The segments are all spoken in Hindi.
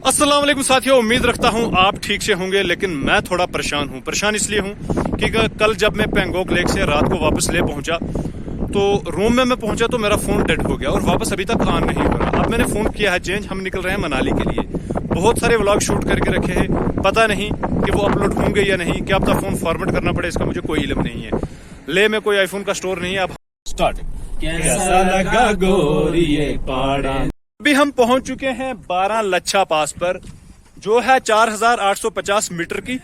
अस्सलाम वालेकुम साथियों, उम्मीद रखता हूं आप ठीक से होंगे। लेकिन मैं थोड़ा परेशान हूं। परेशान इसलिए हूं कि कल जब मैं पैंगोंग लेक से रात को वापस ले पहुंचा तो रूम में मैं पहुंचा तो मेरा फोन डेड हो गया और वापस अभी तक ऑन नहीं हो रहा। अब मैंने फोन किया है चेंज, हम निकल रहे हैं मनाली के लिए। बहुत सारे व्लॉग शूट करके रखे हैं, पता नहीं कि वो अपलोड होंगे या नहीं, क्या पता फोन फॉर्मेट करना पड़े, इसका मुझे कोई इल्म नहीं है। ले में कोई आईफोन का स्टोर नहीं है। अब स्टार्ट। कैसा लगा गोरी ये पहाड़ा। अभी हम पहुंच चुके हैं 12 लच्छा पास पर, जो है 4850 मीटर की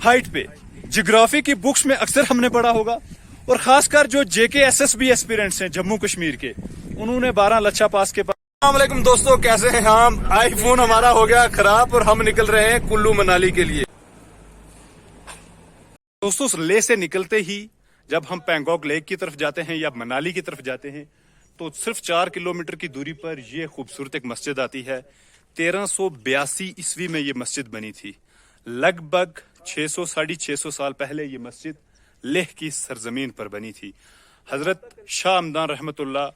हाइट पे। जियोग्राफी की बुक्स में अक्सर हमने पढ़ा होगा, और खासकर जो JKSSB एस्पिरेंट्स हैं जम्मू कश्मीर के, उन्होंने 12 लच्छा पास के पास। अस्सलाम वालेकुम दोस्तों, कैसे हैं हम? आईफोन हमारा हो गया खराब और हम निकल रहे हैं कुल्लू मनाली के लिए। दोस्तों, लेह से निकलते ही जब हम पैंगोंग लेक की तरफ जाते हैं या मनाली की तरफ जाते हैं तो सिर्फ 4 किलोमीटर की दूरी पर यह खूबसूरत एक मस्जिद आती है। 1382 ईस्वी में ये मस्जिद बनी थी। लगभग 600-650 साल पहले ये मस्जिद लेह की सरजमीन पर बनी थी। हजरत शाह हमदान रहमतुल्लाह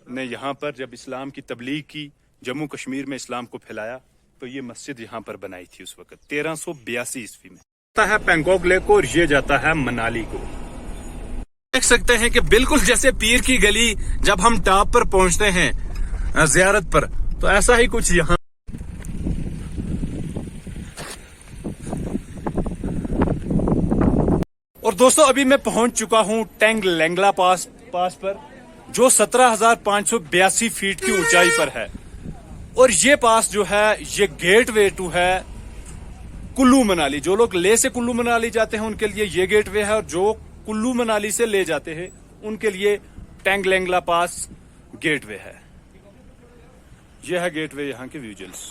ने यहाँ पर जब इस्लाम की तबलीग की, जम्मू कश्मीर में इस्लाम को फैलाया, तो ये मस्जिद यहाँ पर बनाई थी उस वक्त 1382 ईस्वी में। जाता है पैंगोंग लेक को और ये जाता है मनाली को। देख सकते हैं कि बिल्कुल जैसे पीर की गली जब हम टॉप पर पहुंचते हैं जियारत पर, तो ऐसा ही कुछ यहाँ। और दोस्तों, अभी मैं पहुंच चुका हूं टेंग लेंगला पास पर, जो 17,582 फीट की ऊंचाई पर है। और ये पास जो है ये गेट वे टू है कुल्लू मनाली। जो लोग लेह से कुल्लू मनाली जाते हैं उनके लिए ये गेट वे है, और जो कुल्लू मनाली से ले जाते हैं उनके लिए टेंग लेंगला पास गेटवे है। यह है गेटवे यहाँ के विजुअल्स।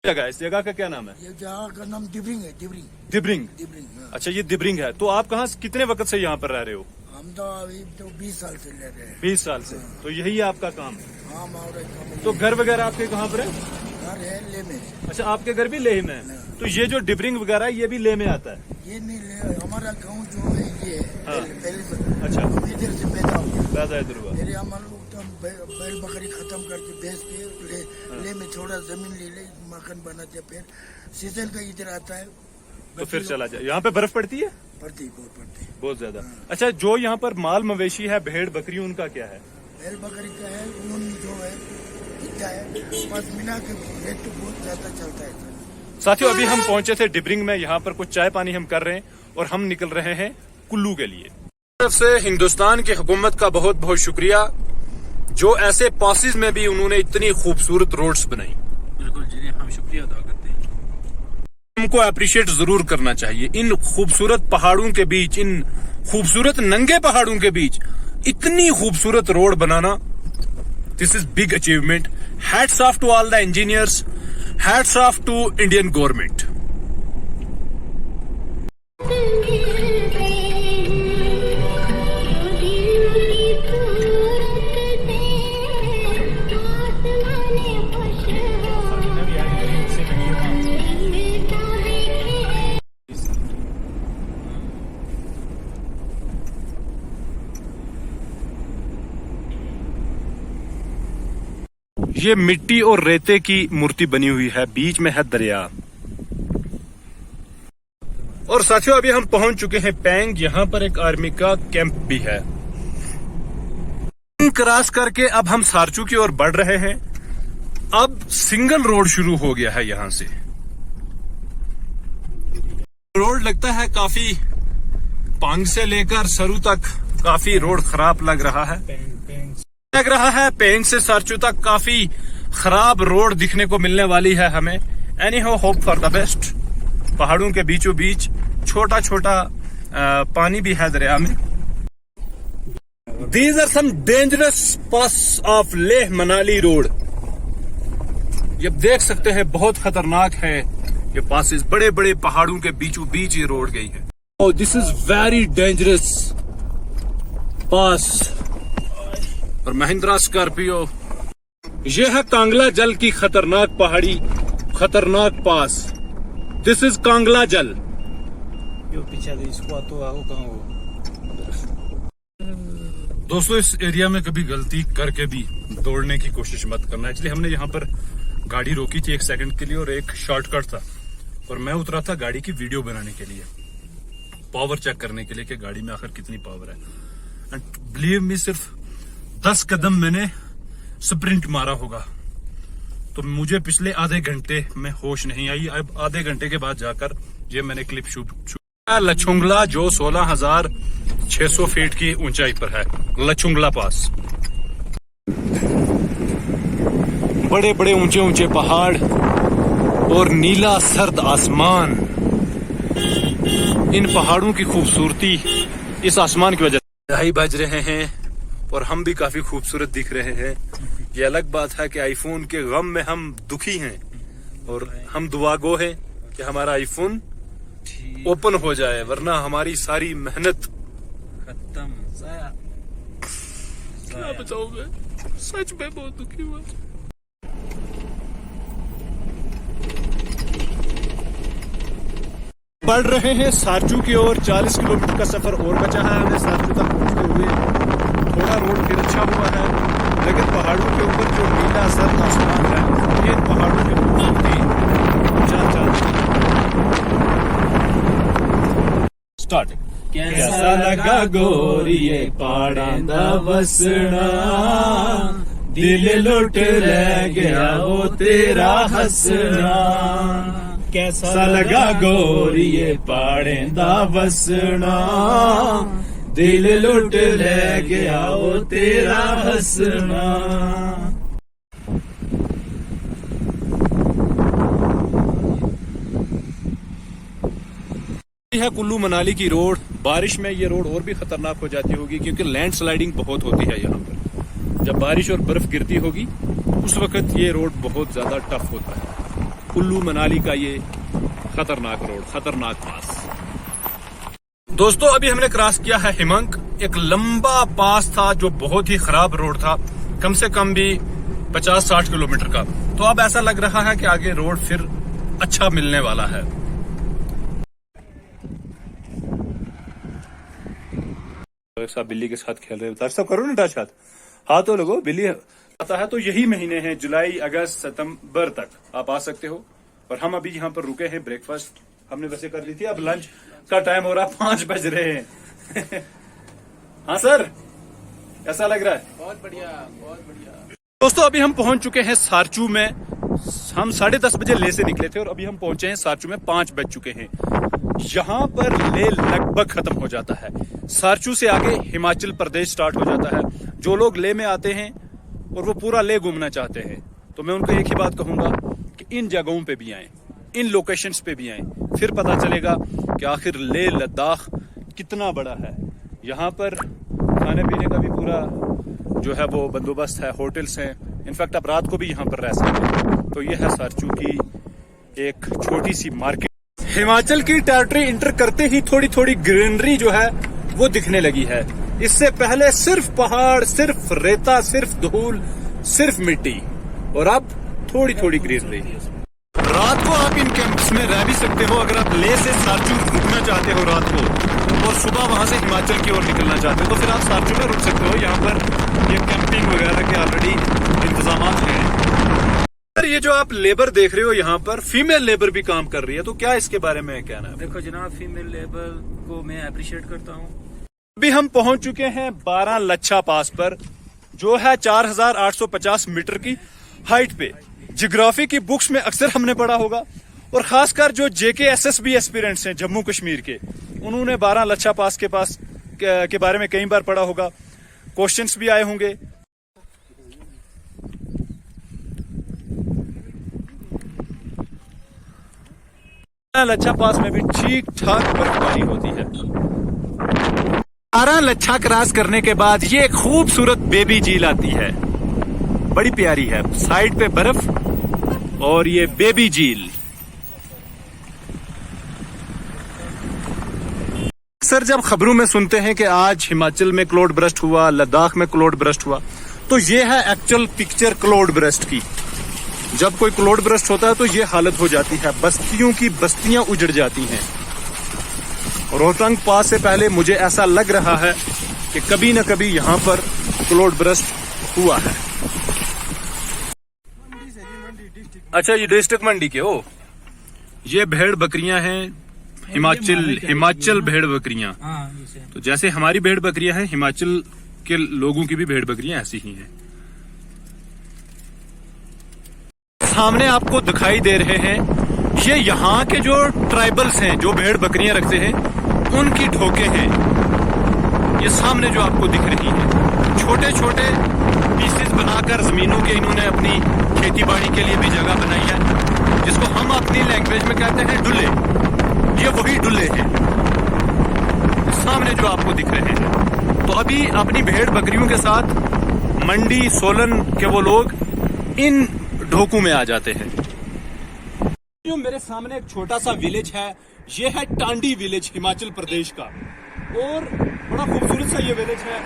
जगह, इस जगह का क्या नाम है? ये जगह का नाम दिब्रिंग है। दिब्रिंग। हाँ। अच्छा, ये दिब्रिंग है। तो आप कहाँ कितने वक्त से यहाँ पर रह रहे हो? हम तो अभी तो 20 साल से ले रहे हैं। 20 साल से। तो यही है आपका काम? हाँ, हमारा काम। तो घर वगैरह आपके कहाँ पर है? घर है लेह में। अच्छा, आपके घर भी लेह में है? तो ये जो डिब्रिंग वगैरह ये भी लेह में आता है? ये नहीं ले, हमारा गाँव जो है ये हाँ। पहले से। अच्छा, हम इधर से पैदा हुए। पैदा इधर हुआ। मेरे हम लोग तो बैल बकरी खत्म करके बेच के ले में थोड़ा जमीन ले मकान बनाते, फिर सीजन का इधर आता है तो फिर चला जाए। यहाँ पे बर्फ पड़ती है? पड़ती, बहुत पड़ती, बहुत ज्यादा। अच्छा, जो यहाँ पर माल मवेशी है, भेड़ बकरी, उनका क्या है? बैल बकरी का है, ऊन जो है इतना है, पश्मीना के रेट तो बहुत ज्यादा चलता है। साथियों, अभी हम पहुंचे थे डिब्रिंग में। यहाँ पर कुछ चाय पानी हम कर रहे हैं और हम निकल रहे हैं कुल्लू के लिए। तरफ से हिंदुस्तान की हुकूमत का बहुत बहुत शुक्रिया, जो ऐसे पासेस में भी उन्होंने इतनी खूबसूरत रोड्स बनाई। बिल्कुल जी, हम शुक्रिया अदा करते हैं। हमको अप्रिशिएट जरूर करना चाहिए। इन खूबसूरत पहाड़ों के बीच, इन खूबसूरत नंगे पहाड़ों के बीच इतनी खूबसूरत रोड बनाना, this is big achievement. Hats off to all the engineers, hats off to Indian government. ये मिट्टी और रेते की मूर्ति बनी हुई है, बीच में है दरिया। और साथियों, अभी हम पहुंच चुके हैं पैंग। यहाँ पर एक आर्मी का कैंप भी है। क्रॉस करके अब हम सारचू की ओर बढ़ रहे हैं। अब सिंगल रोड शुरू हो गया है यहाँ से। रोड लगता है काफी, पांग से लेकर सरू तक काफी रोड खराब लग रहा है। पेंग से सारचू तक काफी खराब रोड दिखने को मिलने वाली है हमें। Any hope for the best. पहाड़ों के बीचों बीच छोटा छोटा पानी भी है दरिया में। These are some dangerous pass of Leh Manali road. ये देख सकते हैं, बहुत खतरनाक है ये पासेस। बड़े बड़े पहाड़ों के बीचों बीच ये रोड गई है। Oh, this is very dangerous पास। और महिंद्रा स्कॉर्पियो। यह है कांगला जल की खतरनाक पहाड़ी खतरनाक पास। दिस इज कांगला जल। दोस्तों, इस एरिया में कभी गलती करके भी दौड़ने की कोशिश मत करना। एक्चुअली हमने यहाँ पर गाड़ी रोकी थी 1 सेकंड के लिए और एक शॉर्टकट था, और मैं उतरा था गाड़ी की वीडियो बनाने के लिए, पावर चेक करने के लिए कि गाड़ी में आखिर कितनी पावर है। एंड बिलीव मी, सिर्फ 10 कदम मैंने स्प्रिंट मारा होगा तो मुझे पिछले आधे घंटे में होश नहीं आई। अब आधे घंटे के बाद जाकर ये मैंने क्लिप शूट। लछुंगला जो 16,600 फीट की ऊंचाई पर है, लछुंगला पास। बड़े बड़े ऊंचे ऊंचे पहाड़ और नीला सर्द आसमान। इन पहाड़ों की खूबसूरती इस आसमान की वजह से 2:30 बज रहे हैं और हम भी काफी खूबसूरत दिख रहे हैं। ये अलग बात है कि आईफोन के गम में हम दुखी हैं और हम दुआगो हैं कि हमारा आईफोन ओपन हो जाए, वरना हमारी सारी मेहनत खत्म। क्या बताऊं मैं, सच में बहुत दुखी हुआ। बढ़ रहे हैं सारचू की ओर। 40 किलोमीटर का सफर और बचा है हमें सारचू तक पहुंचते हुए। थोड़ा रोड फिर अच्छा हुआ है, लेकिन पहाड़ों के ऊपर जो नीला सर्द आसमान है, ये पहाड़ों की खूबसूरती स्टार्ट। कैसा लगा गोरिए पहाड़ां दा वसना, दिल लुट ले गया वो तेरा हंसना। कैसा लगा गोरिए पहाड़ें दा वसना, दिल लुट ले गया वो तेरा हंसना। है कुल्लू मनाली की रोड। बारिश में ये रोड और भी खतरनाक हो जाती होगी क्योंकि लैंडस्लाइडिंग बहुत होती है यहाँ पर। जब बारिश और बर्फ गिरती होगी उस वक्त ये रोड बहुत ज्यादा टफ होता है। कुल्लू मनाली का ये खतरनाक रोड, खतरनाक पास। दोस्तों, अभी हमने क्रॉस किया है हिमंक। एक लंबा पास था जो बहुत ही खराब रोड था, कम से कम भी 50-60 किलोमीटर का। तो अब ऐसा लग रहा है कि आगे रोड फिर अच्छा मिलने वाला है। साहब बिल्ली के साथ खेल रहे हो, सब करो ना टच हाथ, हाथों लगो। बिल्ली आता है तो यही महीने हैं, जुलाई, अगस्त, सितंबर तक आप आ सकते हो। और हम अभी यहाँ पर रुके हैं, ब्रेकफास्ट हमने वैसे कर ली थी, अब लंच का टाइम हो रहा, 5 बज रहे हैं। हाँ सर, कैसा लग रहा है? बहुत बढ़िया, बहुत बढ़िया। दोस्तों, अभी हम पहुंच चुके हैं सारचू में। हम 10:30 बजे ले से निकले थे और अभी हम पहुंचे हैं सारचू में, 5 बज चुके हैं। यहाँ पर ले लगभग खत्म हो जाता है। सारचू से आगे हिमाचल प्रदेश स्टार्ट हो जाता है। जो लोग ले में आते हैं और वो पूरा ले घूमना चाहते हैं तो मैं उनको एक ही बात कहूंगा कि इन जगहों पे भी आएं, इन लोकेशंस पे भी आएं, फिर पता चलेगा कि आखिर ले लद्दाख कितना बड़ा है। यहाँ पर खाने पीने का भी पूरा जो है वो बंदोबस्त है, होटल्स हैं। इनफैक्ट आप रात को भी यहाँ पर रह सकते हैं। तो ये है सारचू की एक छोटी सी मार्केट। हिमाचल की टेरिटरी इंटर करते ही थोड़ी थोड़ी ग्रीनरी जो है वो दिखने लगी है। इससे पहले सिर्फ पहाड़, सिर्फ रेता, सिर्फ धूल, सिर्फ मिट्टी, और अब थोड़ी थोड़ी ग्रीनरी। रात को आप इन कैंप्स में रह भी सकते हो अगर आप ले से सारचू रुकना चाहते हो रात को, और सुबह वहां से हिमाचल की ओर निकलना चाहते हो तो फिर आप सारचू में रुक सकते हो। यहाँ पर ये कैंपिंग वगैरह के ऑलरेडी इंतजाम हैं। ये जो आप लेबर देख रहे हो यहाँ पर, फीमेल लेबर भी काम कर रही है, तो क्या इसके बारे में कहना है? देखो जनाब, फीमेल लेबर को मैं अप्रिशिएट करता हूँ। अभी हम पहुंच चुके हैं 12 लच्छा पास पर, जो है 4,850 मीटर की हाइट पे। ज्योग्राफी की बुक्स में अक्सर हमने पढ़ा होगा, और खासकर जो JKSSB एस्पिरेंट्स हैं जम्मू कश्मीर के, उन्होंने 12 लच्छा पास के बारे में कई बार पढ़ा होगा, क्वेश्चंस भी आए होंगे। लच्छा पास में भी ठीक ठाक बर्फबारी होती है। 12 लच्छा क्रॉस करने के बाद ये खूबसूरत बेबी झील आती है, बड़ी प्यारी है। साइड पे बर्फ और ये बेबी झील। अक्सर जब खबरों में सुनते हैं कि आज हिमाचल में क्लाउड बर्स्ट हुआ, लद्दाख में क्लाउड बर्स्ट हुआ, तो ये है एक्चुअल पिक्चर क्लाउड बर्स्ट की। जब कोई क्लाउड बर्स्ट होता है तो ये हालत हो जाती है, बस्तियों की बस्तियां उजड़ जाती हैं। रोहतांग पास से पहले मुझे ऐसा लग रहा है कि कभी न कभी यहाँ पर क्लाउड बर्स्ट हुआ है। अच्छा, ये डिस्ट्रिक्ट मंडी के हो? ये भेड़ बकरियां हैं, हिमाचल भेड़ बकरियां। तो जैसे हमारी भेड़ बकरियां हैं, हिमाचल के लोगों की भी भेड़ बकरियां ऐसी ही हैं। सामने आपको दिखाई दे रहे हैं, ये यहाँ के जो ट्राइबल्स हैं, जो भेड़ बकरियां रखते हैं, उनकी ढोके हैं। ये सामने जो आपको दिख रही है, छोटे छोटे पीसेस बनाकर जमीनों के इन्होंने अपनी खेती बाड़ी के लिए भी जगह बनाई है, जिसको हम अपनी लैंग्वेज में कहते हैं डुल्ले। ये वही डुल्ले हैं सामने जो आपको दिख रहे हैं। तो अभी अपनी भेड़ बकरियों के साथ मंडी सोलन के वो लोग इन ढोकू में आ जाते हैं। जो मेरे सामने एक छोटा सा विलेज है, ये है टांडी विलेज, हिमाचल प्रदेश का। और बड़ा खूबसूरत सा ये विलेज है,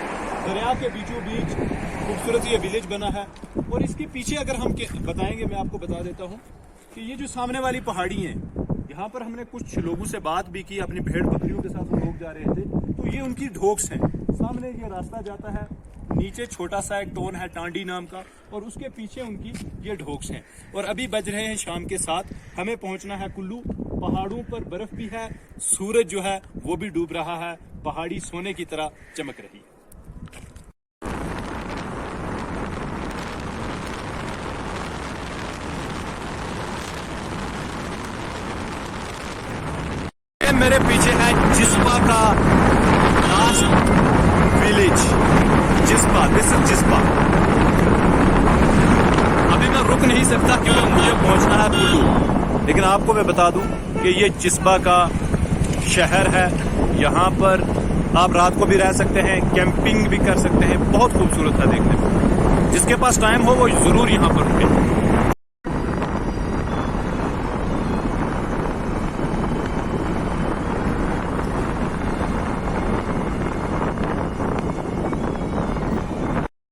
दरिया के बीचों बीच खूबसूरत ये विलेज बना है। और इसके पीछे अगर हम बताएंगे, मैं आपको बता देता हूँ कि ये जो सामने वाली पहाड़ी है, यहाँ पर हमने कुछ लोगों से बात भी की, अपनी भेड़ बकरियों के साथ वो लोग जा रहे थे, तो ये उनकी ढोक्स हैं। सामने ये रास्ता जाता है, नीचे छोटा सा एक टोन है टांडी नाम का, और उसके पीछे उनकी ये ढोक्स हैं। और अभी बज रहे हैं शाम के 7, हमें पहुंचना है कुल्लू। पहाड़ों पर बर्फ भी है, सूरज जो है वो भी डूब रहा है, पहाड़ी सोने की तरह चमक रही है। मेरे पीछे है जिस्पा का last village, Jispa. This is Jispa. अभी मैं रुक नहीं सकता क्योंकि मुझे पहुंचना है कुल्लू। लेकिन आपको मैं बता दूं कि ये जिस्पा का शहर है। यहाँ पर आप रात को भी रह सकते हैं, कैंपिंग भी कर सकते हैं। बहुत खूबसूरत है देखने में। जिसके पास टाइम हो वो जरूर यहाँ पर रुके।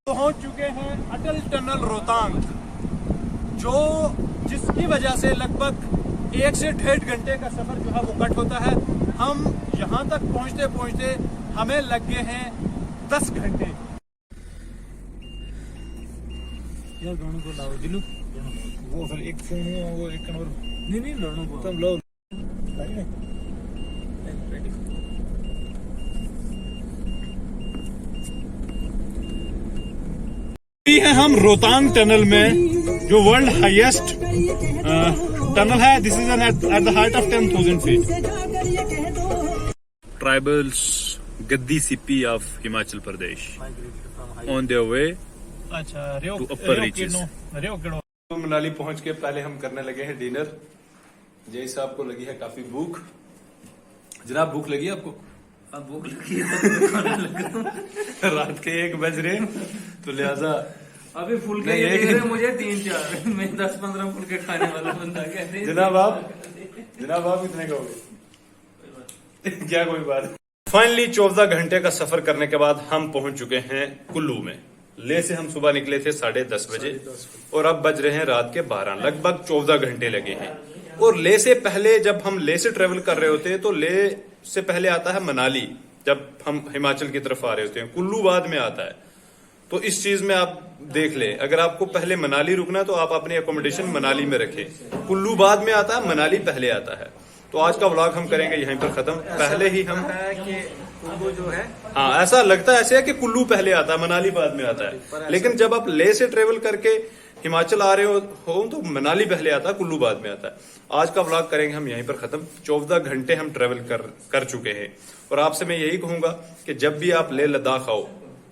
पहुंच चुके हैं अटल टनल रोहतांग, जो जिसकी वजह से लगभग 1 से 1.5 घंटे का सफर जो है वो कट होता है। हम यहां तक पहुंचते पहुंचते हमें लग गए हैं 10 घंटे। यार दोनों को लाओ दिलू, वो फिर एक फोन वो एक और नहीं दोनों को तुम लो। है हम रोहतांग टनल में, जो वर्ल्ड हाईएस्ट टनल है। This is at the height of 10,000 feet. Tribals Gaddi sheep of Himachal Pradesh on their way to upper reaches. Manali पहुंच के पहले हम करने लगे हैं डिनर। जय साहब को लगी है काफी भूख। जनाब भूख लगी आपको? भूख लगी है। रात के 1 बज रहे, तो लिहाजा अभी फुलके दे रहे मुझे 3-4। मैं 10-15 फुलके खाने वाला बंदा कहते हैं। जनाब आप कितने कहोगे? क्या कोई बात। फाइनली 14 घंटे का सफर करने के बाद हम पहुंच चुके हैं कुल्लू में। ले से हम सुबह निकले थे 10:30 बजे और अब बज रहे हैं रात के 12। लगभग 14 घंटे लगे हैं। और ले से पहले, जब हम ले से ट्रेवल कर रहे होते हैं, तो ले से पहले आता है मनाली। जब हम हिमाचल की तरफ आ रहे होते हैं, कुल्लू बाद में आता है। तो इस चीज में आप देख ले, अगर आपको पहले मनाली रुकना तो आप अपनी अकोमोडेशन मनाली में रखें। कुल्लू बाद में आता है, मनाली पहले आता है। तो आज का व्लॉग हम करेंगे यहीं पर खत्म। पहले ही हम कुल्लू जो है, हाँ, ऐसा लगता है ऐसे है कि कुल्लू पहले आता है, मनाली बाद में आता है। लेकिन जब आप ले से ट्रेवल करके हिमाचल आ रहे हो तो मनाली पहले आता है, कुल्लू बाद में आता है। आज का व्लॉग करेंगे हम यहीं पर खत्म। 14 घंटे हम ट्रेवल कर चुके हैं। और आपसे मैं यही कहूंगा कि जब भी आप लेह लद्दाख आओ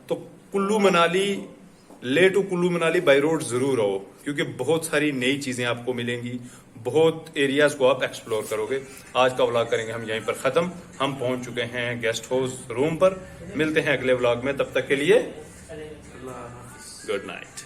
तो Kullu Manali, Leh to Kullu Manali by road जरूर आओ, क्योंकि बहुत सारी नई चीजें आपको मिलेंगी, बहुत एरियाज को आप एक्सप्लोर करोगे। आज का व्लॉग करेंगे हम यहीं पर खत्म। हम पहुंच चुके हैं गेस्ट हाउस रूम पर। मिलते हैं अगले व्लॉग में, तब तक के लिए गुड नाइट।